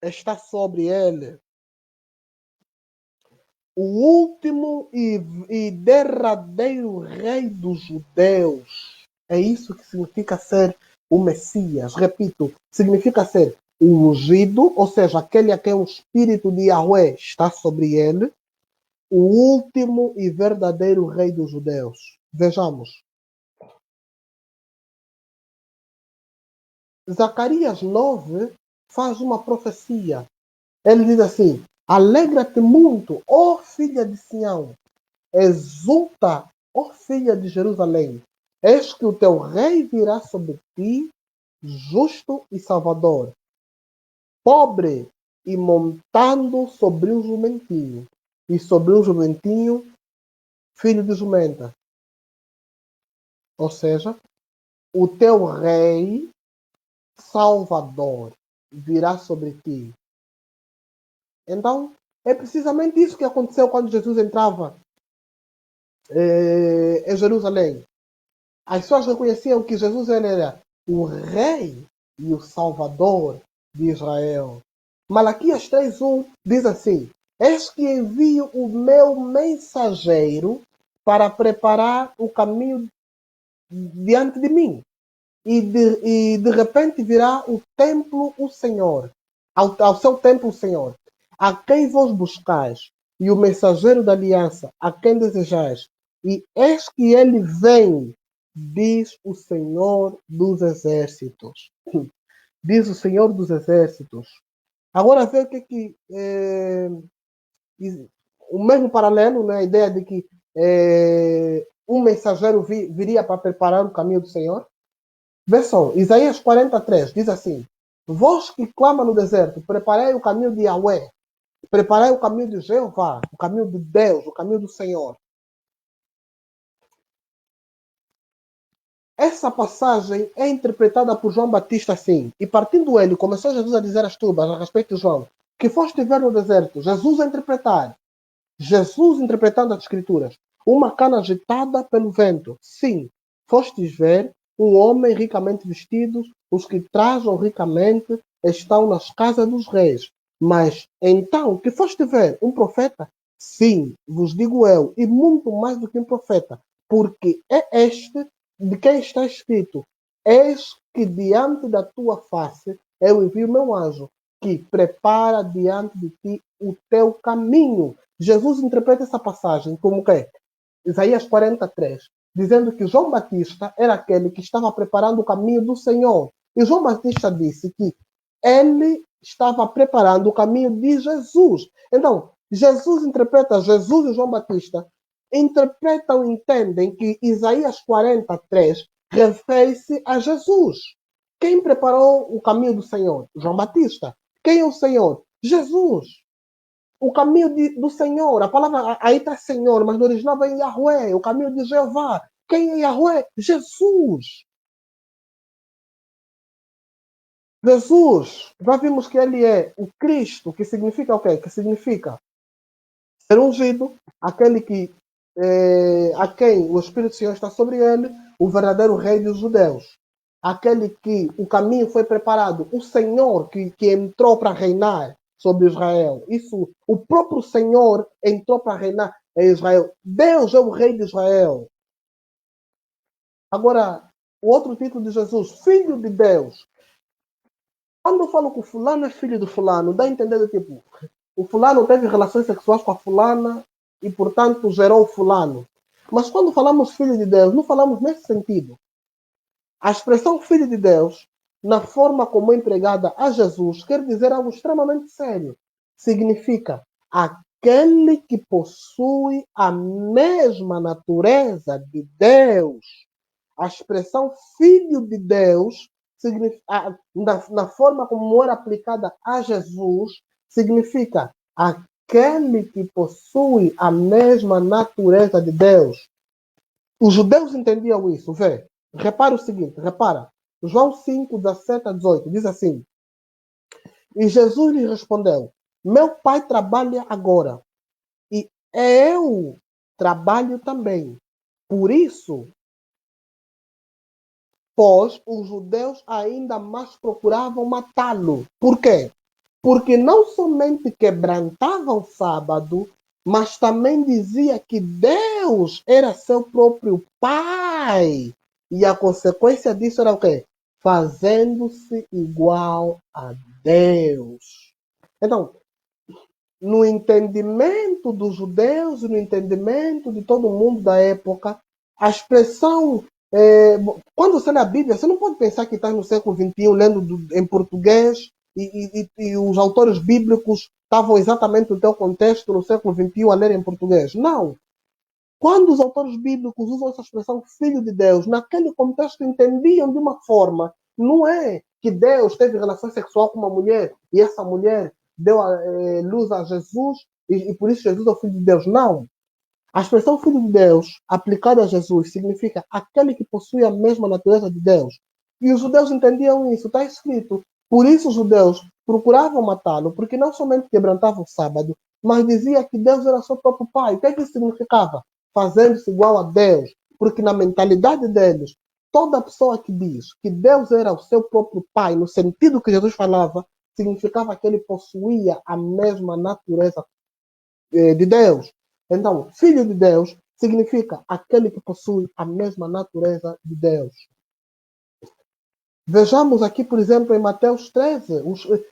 está sobre ele. O último e derradeiro rei dos judeus. É isso que significa ser o Messias. Repito, significa ser o ungido, ou seja, aquele a quem o Espírito de Yahweh está sobre ele, o último e verdadeiro rei dos judeus. Vejamos. Zacarias 9 faz uma profecia. Ele diz assim: alegra-te muito, ó filha de Sião. Exulta, ó filha de Jerusalém. Eis que o teu rei virá sobre ti, justo e salvador, pobre e montando sobre um jumentinho. E sobre um jumentinho, filho de jumenta. Ou seja, o teu rei salvador virá sobre ti. Então, é precisamente isso que aconteceu quando Jesus entrava em Jerusalém. As pessoas reconheciam que Jesus era o rei e o salvador de Israel. Malaquias 3:1 diz assim: eis que envio o meu mensageiro para preparar o caminho diante de mim. E de repente virá o templo o Senhor, ao seu templo o Senhor, a quem vos buscais, e o mensageiro da aliança, a quem desejais. E eis que ele vem, diz o Senhor dos exércitos. Diz o Senhor dos exércitos. Agora vê o que o mesmo paralelo, né, a ideia de que um mensageiro viria para preparar o caminho do Senhor. Vê só, Isaías 43 diz assim: vós que clama no deserto, preparei o caminho de Yahweh, preparei o caminho de Jeová, o caminho de Deus, o caminho do Senhor. Essa passagem é interpretada por João Batista assim, e partindo ele, começou Jesus a dizer as turbas a respeito de João, que foste ver no deserto, Jesus a interpretar, Jesus interpretando as escrituras, uma cana agitada pelo vento. Sim, fostes ver um homem ricamente vestido, os que trajam ricamente estão nas casas dos reis. Mas então, que foste ver um profeta? Sim, vos digo eu, e muito mais do que um profeta, porque é este de quem está escrito: eis que diante da tua face eu envio meu anjo, que prepara diante de ti o teu caminho. Jesus interpreta essa passagem como que? Isaías 43. dizendo que João Batista era aquele que estava preparando o caminho do Senhor. E João Batista disse que ele estava preparando o caminho de Jesus. Então, Jesus interpreta, Jesus e João Batista interpretam e entendem que Isaías 43 refere-se a Jesus. Quem preparou o caminho do Senhor? João Batista. Quem é o Senhor? Jesus. O caminho do Senhor. A palavra aí está Senhor, mas no original vem Yahweh, o caminho de Jeová. Quem é Yahweh? Jesus. Jesus, já vimos que ele é o Cristo, que significa o quê? Que significa ser ungido, aquele que a quem o Espírito do Senhor está sobre ele, o verdadeiro rei dos judeus. Aquele que o caminho foi preparado, o Senhor que entrou para reinar sobre Israel. Isso, o próprio Senhor entrou para reinar em Israel. Deus é o rei de Israel. Agora, o outro título de Jesus, Filho de Deus. Quando eu falo que o fulano é filho do fulano, dá a entender do tipo, o fulano teve relações sexuais com a fulana e, portanto, gerou o fulano. Mas quando falamos filho de Deus, não falamos nesse sentido. A expressão filho de Deus, na forma como é empregada a Jesus, quer dizer algo extremamente sério. Significa aquele que possui a mesma natureza de Deus. A expressão filho de Deus, na forma como era aplicada a Jesus, significa aquele que possui a mesma natureza de Deus. Os judeus entendiam isso, vê? Repara o seguinte, repara. João 5, 17 a 18, diz assim. E Jesus lhe respondeu, meu pai trabalha agora, e eu trabalho também. Por isso, pois os judeus ainda mais procuravam matá-lo. Por quê? Porque não somente quebrantava o sábado, mas também dizia que Deus era seu próprio Pai. E a consequência disso era o quê? Fazendo-se igual a Deus. Então, no entendimento dos judeus, no entendimento de todo mundo da época, a expressão quando você lê a Bíblia, você não pode pensar que está no século XXI lendo em português e os autores bíblicos estavam exatamente no teu contexto no século XXI a ler em português. Não. Quando os autores bíblicos usam essa expressão filho de Deus, naquele contexto entendiam de uma forma, não é que Deus teve relação sexual com uma mulher e essa mulher deu luz a Jesus e por isso Jesus é o filho de Deus. Não. A expressão filho de Deus, aplicada a Jesus, significa aquele que possui a mesma natureza de Deus. E os judeus entendiam isso, está escrito. Por isso os judeus procuravam matá-lo, porque não somente quebrantavam o sábado, mas dizia que Deus era seu próprio Pai. O que é que isso significava? Fazendo-se igual a Deus. Porque na mentalidade deles, toda pessoa que diz que Deus era o seu próprio Pai, no sentido que Jesus falava, significava que ele possuía a mesma natureza de Deus. Então, filho de Deus significa aquele que possui a mesma natureza de Deus. Vejamos aqui, por exemplo, em Mateus 13,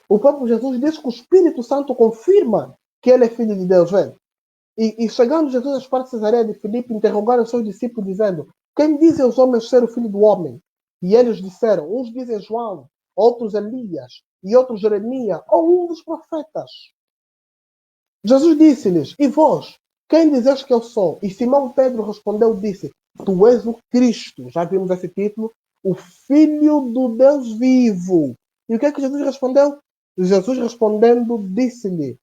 o próprio Jesus diz que o Espírito Santo confirma que ele é filho de Deus. Vê? E chegando Jesus às partes de Cesareia de Filipe, interrogaram os seus discípulos, dizendo: quem dizem os homens ser o filho do homem? E eles disseram: uns dizem João, outros Elias, e outros Jeremias, ou um dos profetas. Jesus disse-lhes: e vós? Quem dizes que eu sou? E Simão Pedro respondeu e disse: tu és o Cristo. Já vimos esse título. O Filho do Deus vivo. E o que é que Jesus respondeu? Jesus respondendo disse-lhe: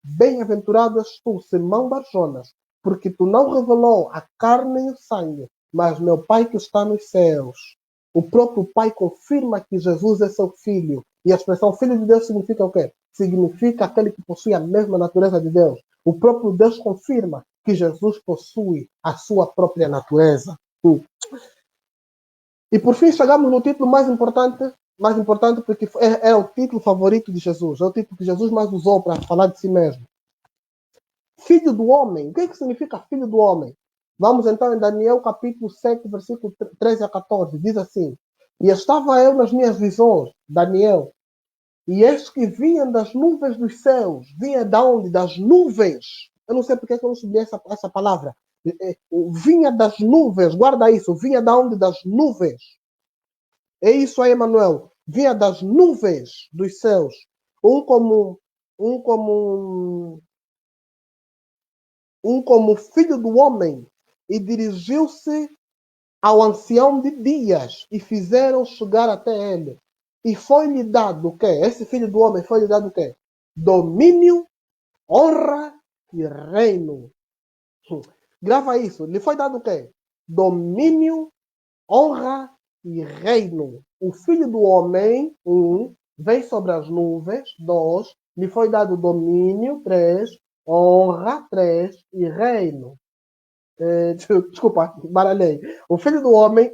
bem-aventurado és tu, Simão Barjonas, porque tu não revelou a carne e o sangue, mas meu Pai que está nos céus. O próprio Pai confirma que Jesus é seu Filho. E a expressão Filho de Deus significa o quê? Significa aquele que possui a mesma natureza de Deus. O próprio Deus confirma que Jesus possui a sua própria natureza. E por fim chegamos no título mais importante porque é o título favorito de Jesus. É o título que Jesus mais usou para falar de si mesmo. Filho do homem. O que significa filho do homem? Vamos então em Daniel capítulo 7, versículo 13 a 14. Diz assim: e estava eu nas minhas visões, Daniel, e eis que vinha das nuvens dos céus. Vinha de onde? Das nuvens. Eu não sei porque eu não sublinhei essa palavra. Vinha das nuvens, guarda isso, vinha da onde? Das nuvens. É isso aí, Emanuel. Vinha das nuvens dos céus. Um como um como um como filho do homem, e dirigiu-se ao ancião de dias, e fizeram chegar até ele. E foi-lhe dado o quê? Esse filho do homem foi-lhe dado o quê? Domínio, honra e reino. Grava isso. Lhe foi dado o quê? Domínio, honra e reino. O filho do homem, vem sobre as nuvens, 2, lhe foi dado domínio, 3, honra, 3 e reino. Desculpa, baralhei. O filho do homem,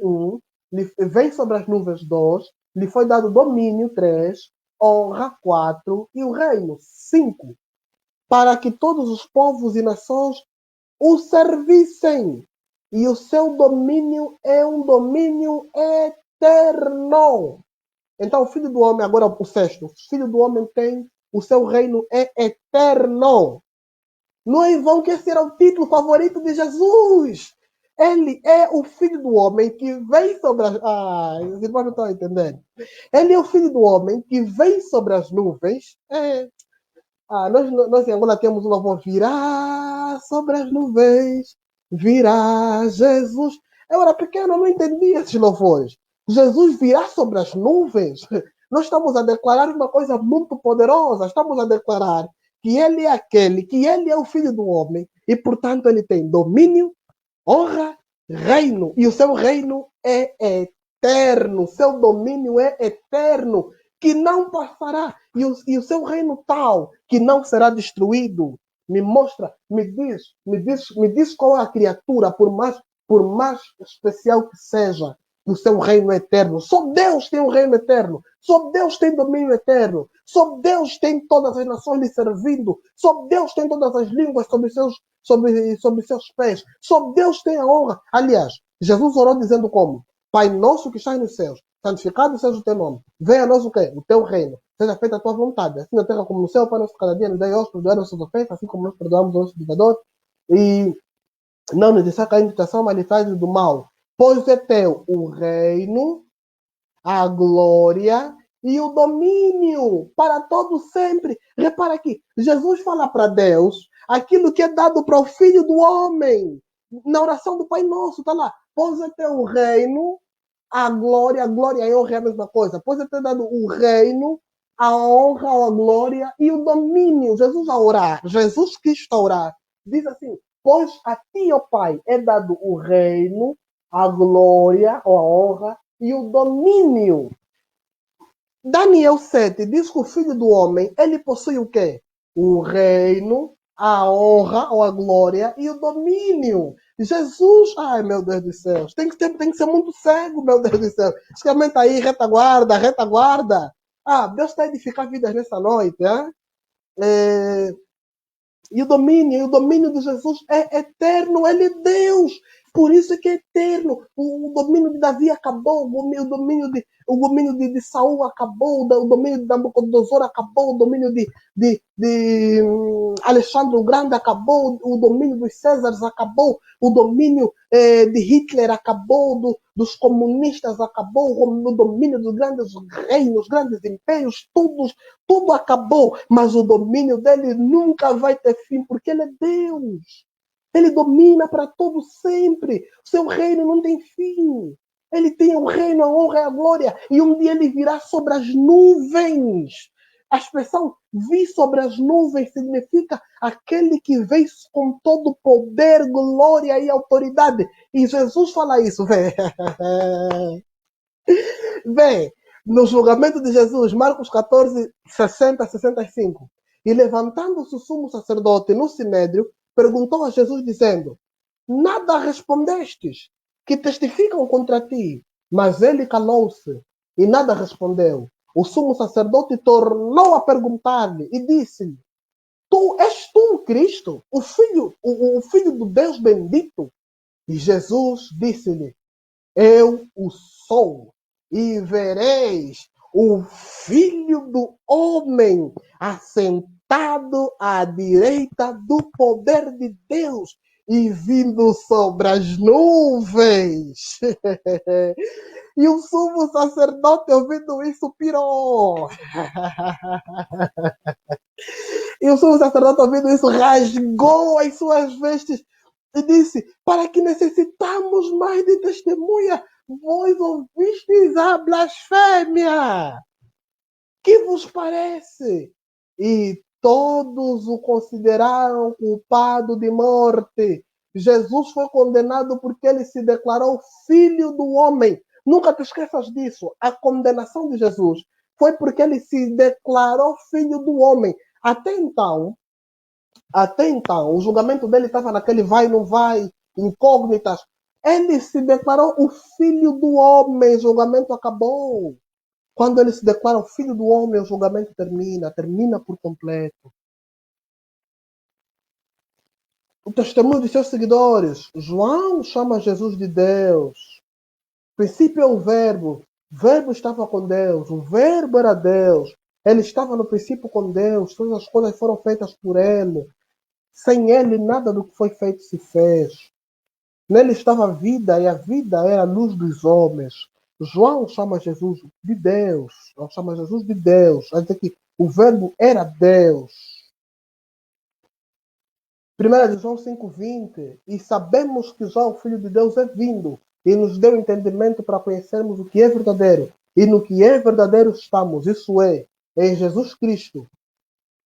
vem sobre as nuvens, 2, lhe foi dado domínio, 3, honra, 4 e o reino, 5, para que todos os povos e nações o servissem. E o seu domínio é um domínio eterno. Então, o filho do homem, agora o sexto, o filho do homem tem, o seu reino é eterno. Não é em vão que esse era o título favorito de Jesus. Ele é o filho do homem que vem sobre as... os irmãos não estão a entender. Ele é o filho do homem que vem sobre as nuvens. Nós em Angola temos um louvor, virá sobre as nuvens, virá Jesus. Eu era pequeno, eu não entendia esses louvores. Jesus virá sobre as nuvens. Nós estamos a declarar uma coisa muito poderosa. Estamos a declarar que ele é aquele, que ele é o filho do homem e, portanto, ele tem domínio, honra, reino. E o seu reino é eterno. Seu domínio é eterno, que não passará. E o seu reino tal, que não será destruído. Me mostra, me diz qual é a criatura, por mais especial que seja, o seu reino eterno. Só Deus tem um reino eterno. Só Deus tem domínio eterno. Só Deus tem todas as nações lhe servindo. Só Deus tem todas as línguas sobre seus pés. Só Deus tem a honra. Aliás, Jesus orou dizendo como? Pai nosso que estás nos céus, santificado seja o teu nome. Venha a nós o quê? O teu reino. Seja feita a tua vontade. Assim na terra como no céu, para nós cada dia nos dai hoje, perdoar nossas ofensas, assim como nós perdoamos os nossos devedores. E não nos deixar cair em tentação, mas livrai-nos do mal. Pois é teu o reino, a glória e o domínio para todo sempre. Repara aqui, Jesus fala para Deus aquilo que é dado para o Filho do Homem. Na oração do Pai Nosso, está lá. Pois é teu o reino, a glória e a honra é a mesma coisa. Pois é ter dado o reino, a honra, a glória e o domínio. Jesus a orar, Jesus quis orar. Diz assim, pois a ti, ó Pai, é dado o reino, a glória, ou a honra e o domínio. Daniel 7 diz que o Filho do Homem, ele possui o quê? O reino, a honra ou a glória e o domínio. Jesus, ai meu Deus do céu, tem que ser muito cego, meu Deus do céu. Escamenta aí, retaguarda, retaguarda. Deus está a edificar vidas nessa noite, hein? E o domínio de Jesus é eterno, ele é Deus. Por isso é que é eterno. O domínio de Davi acabou, o domínio de Saul acabou, o domínio de Nabucodonosor acabou, o domínio de Alexandre o Grande acabou, o domínio dos Césares acabou, o domínio de Hitler acabou, dos comunistas acabou, o domínio dos grandes reinos, grandes impérios, tudo acabou, mas o domínio dele nunca vai ter fim, porque ele é Deus. Ele domina para todo sempre. O seu reino não tem fim. Ele tem o reino, a honra e a glória. E um dia ele virá sobre as nuvens. A expressão vir sobre as nuvens significa aquele que vem com todo poder, glória e autoridade. E Jesus fala isso. Vem, no julgamento de Jesus, Marcos 14, 60 a 65. E levantando-se o sumo sacerdote no sinédrio, perguntou a Jesus, dizendo: nada respondestes, que testificam contra ti. Mas ele calou-se e nada respondeu. O sumo sacerdote tornou a perguntar-lhe e disse-lhe: és tu o Cristo, o filho do Deus bendito? E Jesus disse-lhe: eu o sou, e vereis o Filho do Homem assentado à direita do poder de Deus e vindo sobre as nuvens. E o sumo sacerdote, ouvindo isso, pirou. E o sumo sacerdote, ouvindo isso, rasgou as suas vestes e disse: para que necessitamos mais de testemunha? Vós ouvistes a blasfêmia. Que vos parece? E todos o consideraram culpado de morte. Jesus foi condenado porque ele se declarou filho do homem. Nunca te esqueças disso. A condenação de Jesus foi porque ele se declarou filho do homem. Até então, o julgamento dele estava naquele vai, não vai, incógnitas. Ele se declarou o filho do homem. O julgamento acabou. Quando ele se declara o filho do homem, o julgamento termina por completo. O testemunho de seus seguidores. João chama Jesus de Deus. O princípio é o verbo. O verbo estava com Deus. O verbo era Deus. Ele estava no princípio com Deus. Todas as coisas foram feitas por ele. Sem ele, nada do que foi feito se fez. Nele estava a vida, e a vida era a luz dos homens. João chama Jesus de Deus. João chama Jesus de Deus. Vai dizer que o verbo era Deus. 1 João 5,20. E sabemos que já o Filho de Deus é vindo e nos deu entendimento para conhecermos o que é verdadeiro. E no que é verdadeiro estamos. Isso é, em Jesus Cristo.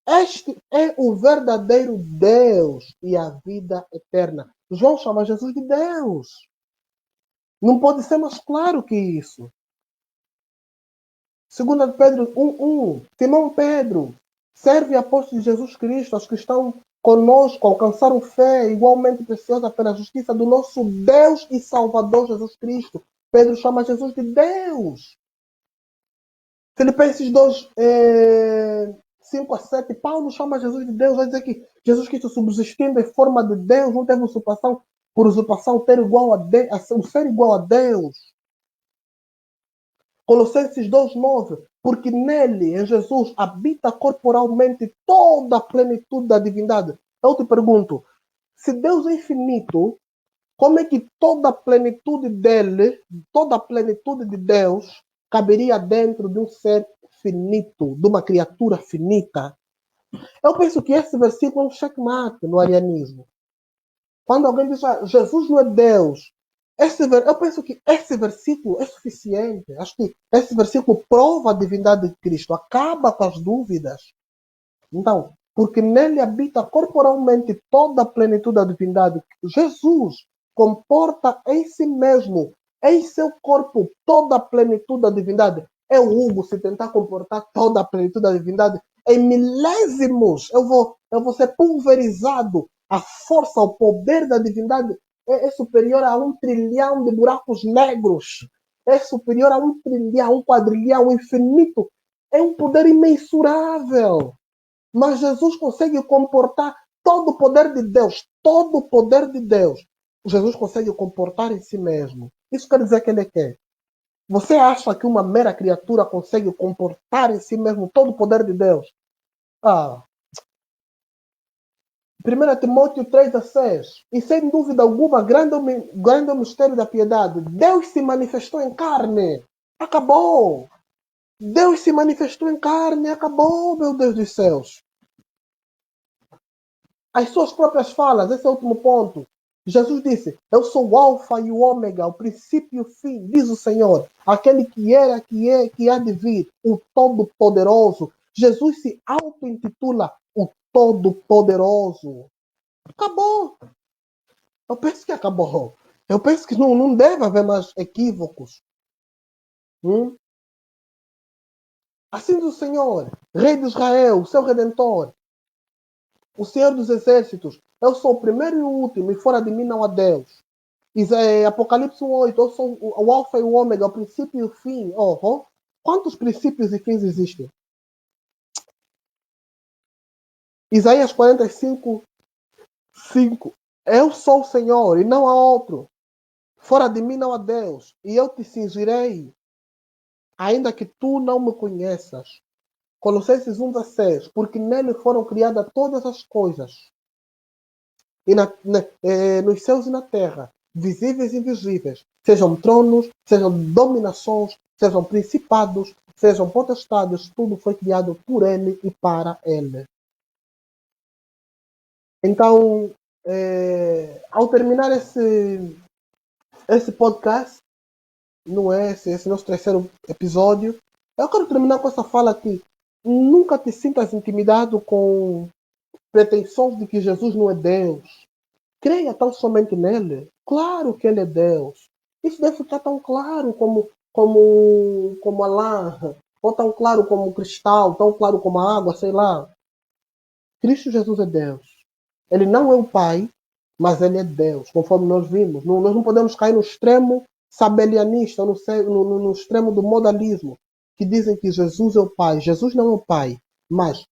Este é o verdadeiro Deus e a vida eterna. João chama Jesus de Deus. Não pode ser mais claro que isso. 2 Pedro 1,1. Simão Pedro, serve e apóstolo de Jesus Cristo, aos que estão conosco, alcançaram fé igualmente preciosa pela justiça do nosso Deus e Salvador Jesus Cristo. Pedro chama Jesus de Deus. Filipenses 2, 5-7, Paulo chama Jesus de Deus. Vai dizer que Jesus Cristo, subsistindo em forma de Deus, não teve usurpação por usurpação ter igual a Deus, o ser igual a Deus. Colossenses 2,9, porque nele, em Jesus, habita corporalmente toda a plenitude da divindade. Eu te pergunto, se Deus é infinito, como é que toda a plenitude dele, toda a plenitude de Deus, caberia dentro de um ser finito, de uma criatura finita? Eu penso que esse versículo é um checkmate no arianismo. Quando alguém diz, Jesus não é Deus, eu penso que esse versículo é suficiente. Acho que esse versículo prova a divindade de Cristo, acaba com as dúvidas. Então, porque nele habita corporalmente toda a plenitude da divindade. Jesus comporta em si mesmo, em seu corpo, toda a plenitude da divindade. É o Hugo se tentar comportar toda a plenitude da divindade em milésimos. Eu vou ser pulverizado. A força, o poder da divindade é superior a 1 trilhão de buracos negros. É superior a 1 trilhão, 1 quadrilhão, infinito. É um poder imensurável. Mas Jesus consegue comportar todo o poder de Deus. Todo o poder de Deus. Jesus consegue comportar em si mesmo. Isso quer dizer que ele quer. Você acha que uma mera criatura consegue comportar em si mesmo todo o poder de Deus? 1 Timóteo 3,6. E sem dúvida alguma, grande é o mistério da piedade. Deus se manifestou em carne. Acabou. Deus se manifestou em carne. Acabou, meu Deus dos céus. As suas próprias falas, esse é o último ponto. Jesus disse, eu sou o alfa e o ômega, o princípio e o fim, diz o Senhor. Aquele que era, que é, que há de vir, o Todo-Poderoso. Jesus se auto-intitula o Todo-Poderoso. Acabou. Eu penso que acabou. Eu penso que não deve haver mais equívocos. Assim diz o Senhor, Rei de Israel, seu Redentor, o Senhor dos Exércitos. Eu sou o primeiro e o último, e fora de mim não há Deus. Apocalipse 1,8, eu sou o alfa e o ômega, o princípio e o fim. Quantos princípios e fins existem? Isaías 45, 5. Eu sou o Senhor e não há outro. Fora de mim não há Deus. E eu te cingirei, ainda que tu não me conheças. Colossenses 1,16. Porque nele foram criadas todas as coisas. e nos céus e na terra, visíveis e invisíveis, sejam tronos, sejam dominações, sejam principados, sejam potestades, tudo foi criado por ele e para ele. Então, ao terminar esse podcast, não é esse nosso terceiro episódio, eu quero terminar com essa fala que nunca te sintas intimidado com pretensões de que Jesus não é Deus. Creia tão somente nele. Claro que ele é Deus. Isso deve ficar tão claro como Alá, ou tão claro como o cristal, tão claro como a água, sei lá. Cristo Jesus é Deus. Ele não é o Pai, mas ele é Deus, conforme nós vimos. Nós não podemos cair no extremo sabelianista, no extremo do modalismo, que dizem que Jesus é o Pai. Jesus não é o Pai, mas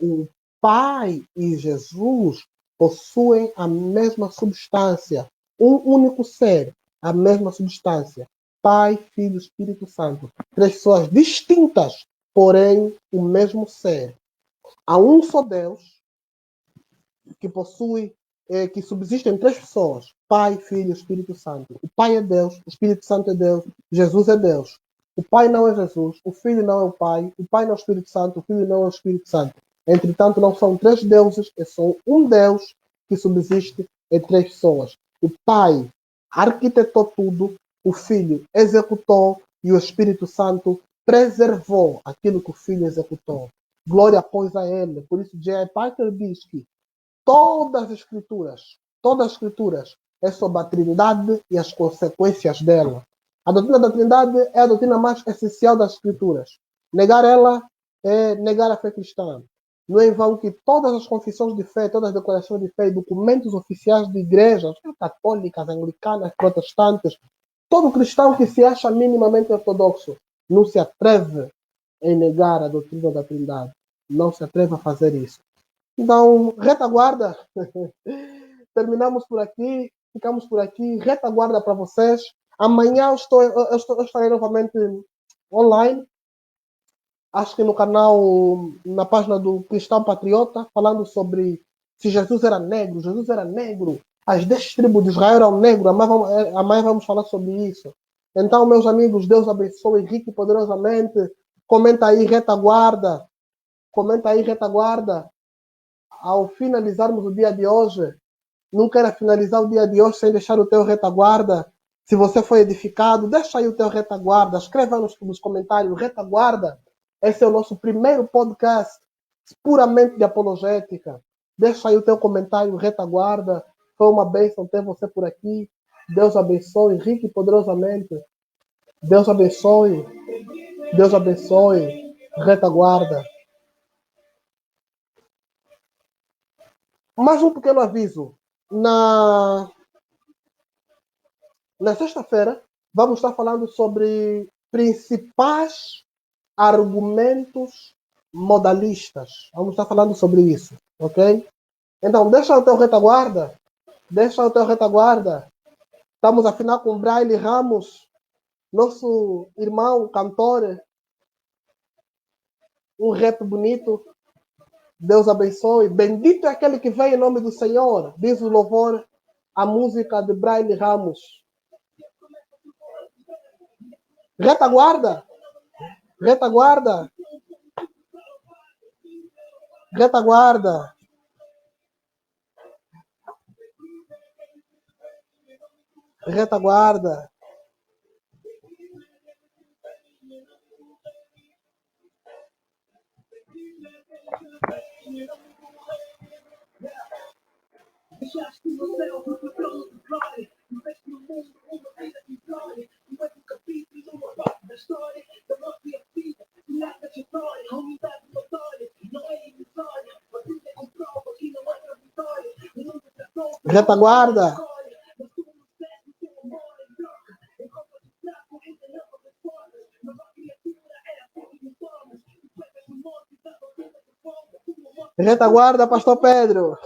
o Pai e Jesus possuem a mesma substância, um único ser, a mesma substância. Pai, Filho, Espírito Santo. Três pessoas distintas, porém o mesmo ser. Há um só Deus que possui, que subsiste em três pessoas: Pai, Filho e Espírito Santo. O Pai é Deus, o Espírito Santo é Deus, Jesus é Deus. O Pai não é Jesus, o Filho não é o Pai não é o Espírito Santo, o Filho não é o Espírito Santo. Entretanto, não são três deuses, é só um Deus que subsiste em três pessoas. O Pai arquitetou tudo, o Filho executou e o Espírito Santo preservou aquilo que o Filho executou. Glória, pois, a Ele. Por isso, J.I. Packer diz que todas as escrituras é sobre a Trindade e as consequências dela. A doutrina da Trindade é a doutrina mais essencial das escrituras. Negar ela é negar a fé cristã. Não é em vão que todas as confissões de fé, todas as declarações de fé e documentos oficiais de igrejas católicas, anglicanas, protestantes, todo cristão que se acha minimamente ortodoxo não se atreve em negar a doutrina da Trindade. Não se atreve a fazer isso. Então, retaguarda. Terminamos por aqui, ficamos por aqui. Retaguarda para vocês. Amanhã eu estarei novamente online. Acho que no canal, na página do Cristão Patriota, falando sobre se Jesus era negro. Jesus era negro. As 10 tribos de Israel eram negros. Amanhã vamos falar sobre isso. Então, meus amigos, Deus abençoe rico e poderosamente. Comenta aí, retaguarda. Comenta aí, retaguarda. Ao finalizarmos o dia de hoje, não queira finalizar o dia de hoje sem deixar o teu retaguarda. Se você foi edificado, deixa aí o teu retaguarda. Escreva nos comentários, retaguarda. Esse é o nosso primeiro podcast puramente de apologética. Deixa aí o teu comentário, retaguarda. Foi uma bênção ter você por aqui. Deus abençoe rico e poderosamente. Deus abençoe. Deus abençoe. Retaguarda. Mais um pequeno aviso. Na sexta-feira, vamos estar falando sobre principais argumentos modalistas. Vamos estar falando sobre isso, ok? Então, deixa o teu retaguarda. Deixa o teu retaguarda. Estamos afinal com Braille Ramos, nosso irmão cantor. Um rap bonito. Deus abençoe. Bendito é aquele que vem em nome do Senhor. Diz o louvor, a música de Braille Ramos. Retaguarda. Retaguarda. Retaguarda. Retaguarda. Retaguarda. Retaguarda, Pastor Pedro.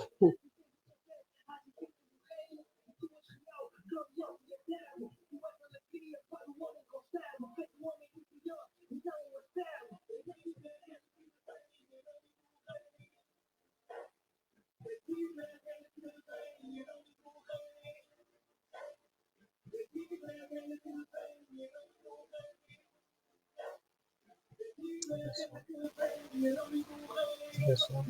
Deixa eu ver só.